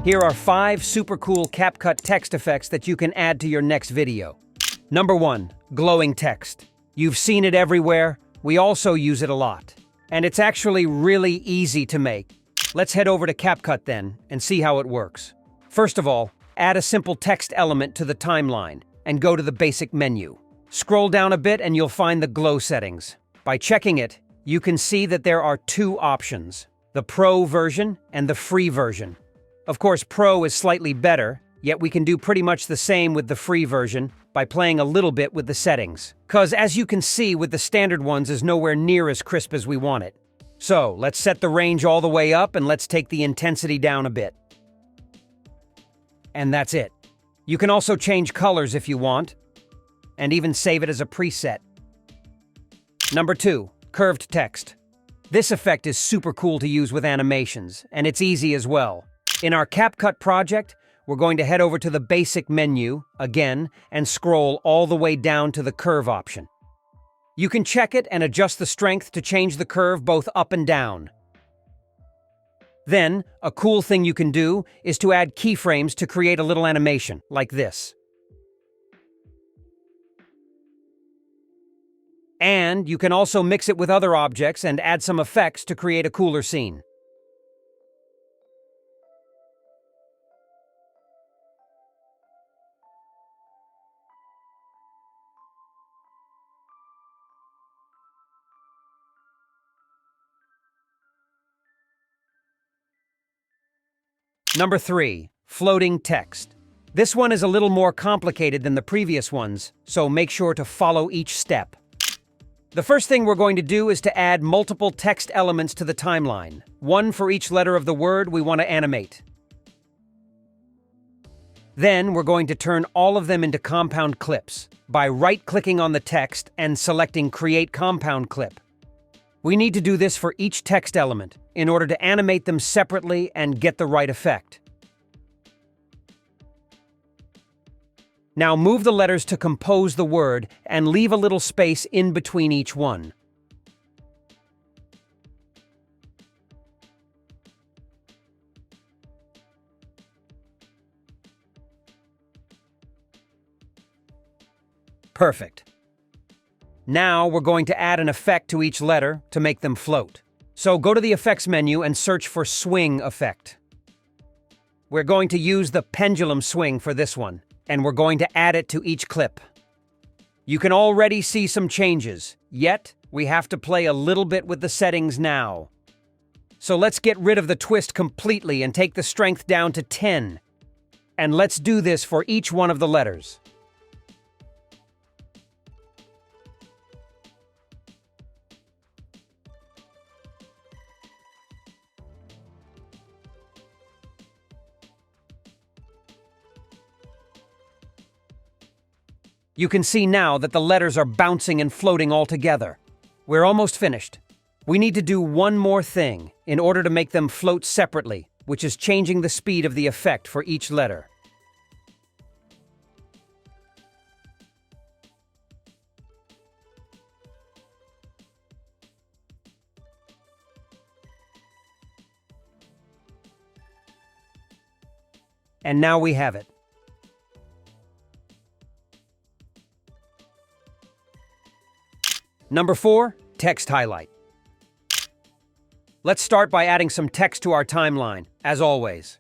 Here are 5 super cool CapCut text effects that you can add to your next video. Number 1, glowing text. You've seen it everywhere. We also use it a lot. And it's actually really easy to make. Let's head over to CapCut then and see how it works. First of all, add a simple text element to the timeline and go to the basic menu. Scroll down a bit and you'll find the glow settings. By checking it, you can see that there are 2 options, the Pro version and the free version. Of course, Pro is slightly better, yet we can do pretty much the same with the free version by playing a little bit with the settings. 'Cause as you can see with the standard ones is nowhere near as crisp as we want it. So let's set the range all the way up and let's take the intensity down a bit. And that's it. You can also change colors if you want, and even save it as a preset. Number 2, curved text. This effect is super cool to use with animations, and it's easy as well. In our CapCut project, we're going to head over to the basic menu, again, and scroll all the way down to the curve option. You can check it and adjust the strength to change the curve both up and down. Then, a cool thing you can do is to add keyframes to create a little animation, like this. And you can also mix it with other objects and add some effects to create a cooler scene. Number 3, floating text. This one is a little more complicated than the previous ones, so make sure to follow each step. The first thing we're going to do is to add multiple text elements to the timeline, one for each letter of the word we want to animate. Then we're going to turn all of them into compound clips by right-clicking on the text and selecting Create Compound Clip. We need to do this for each text element in order to animate them separately and get the right effect. Now move the letters to compose the word and leave a little space in between each one. Perfect. Now we're going to add an effect to each letter to make them float. So go to the Effects menu and search for Swing Effect. We're going to use the pendulum swing for this one, and we're going to add it to each clip. You can already see some changes, yet we have to play a little bit with the settings now. So let's get rid of the twist completely and take the strength down to 10. And let's do this for each one of the letters. You can see now that the letters are bouncing and floating all together. We're almost finished. We need to do one more thing in order to make them float separately, which is changing the speed of the effect for each letter. And now we have it. Number 4, text highlight. Let's start by adding some text to our timeline, as always.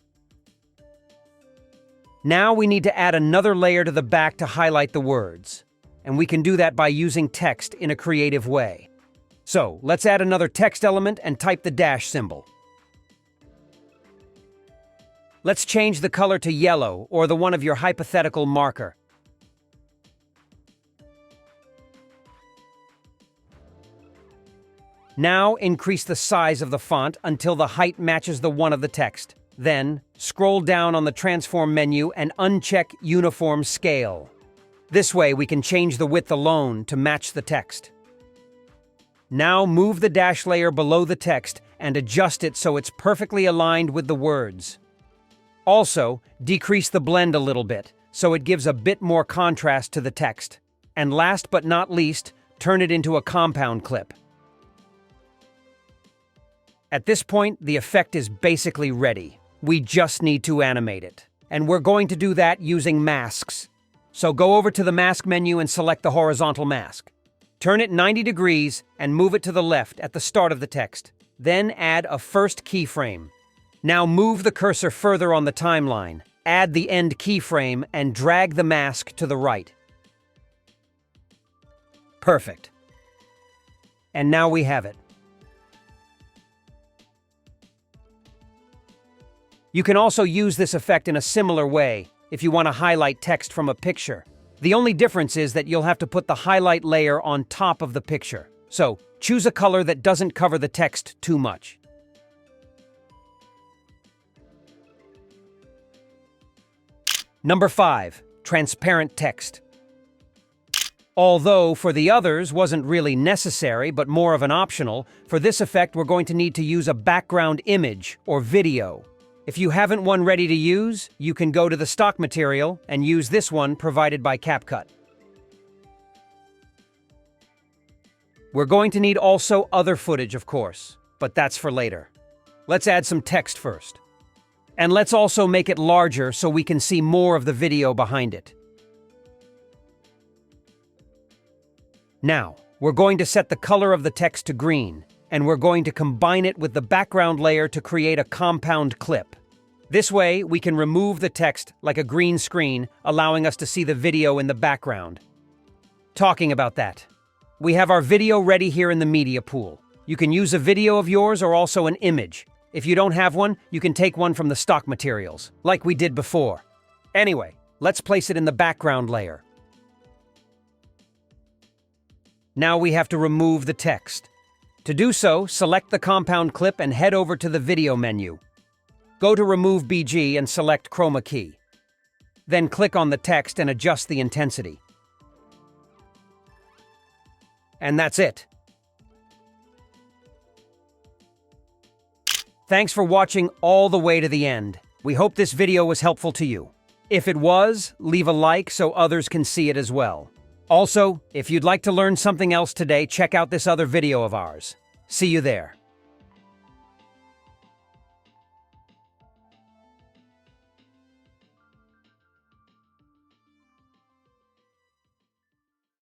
Now we need to add another layer to the back to highlight the words, and we can do that by using text in a creative way. So let's add another text element and type the dash symbol. Let's change the color to yellow or the one of your hypothetical marker. Now increase the size of the font until the height matches the one of the text. Then, scroll down on the Transform menu and uncheck Uniform Scale. This way we can change the width alone to match the text. Now move the dash layer below the text and adjust it so it's perfectly aligned with the words. Also, decrease the blend a little bit so it gives a bit more contrast to the text. And last but not least, turn it into a compound clip. At this point, the effect is basically ready. We just need to animate it. And we're going to do that using masks. So go over to the mask menu and select the horizontal mask. Turn it 90 degrees and move it to the left at the start of the text. Then add a first keyframe. Now move the cursor further on the timeline. Add the end keyframe and drag the mask to the right. Perfect. And now we have it. You can also use this effect in a similar way if you want to highlight text from a picture. The only difference is that you'll have to put the highlight layer on top of the picture. So, choose a color that doesn't cover the text too much. Number 5. Transparent text. Although for the others wasn't really necessary but more of an optional, for this effect we're going to need to use a background image or video. If you haven't one ready to use, you can go to the stock material and use this one provided by CapCut. We're going to need also other footage, of course, but that's for later. Let's add some text first. And let's also make it larger so we can see more of the video behind it. Now, we're going to set the color of the text to green, and we're going to combine it with the background layer to create a compound clip. This way, we can remove the text like a green screen, allowing us to see the video in the background. Talking about that, we have our video ready here in the media pool. You can use a video of yours or also an image. If you don't have one, you can take one from the stock materials, like we did before. Anyway, let's place it in the background layer. Now we have to remove the text. To do so, select the compound clip and head over to the video menu. Go to Remove BG and select Chroma Key. Then click on the text and adjust the intensity. And that's it. Thanks for watching all the way to the end. We hope this video was helpful to you. If it was, leave a like so others can see it as well. Also, if you'd like to learn something else today, check out this other video of ours. See you there.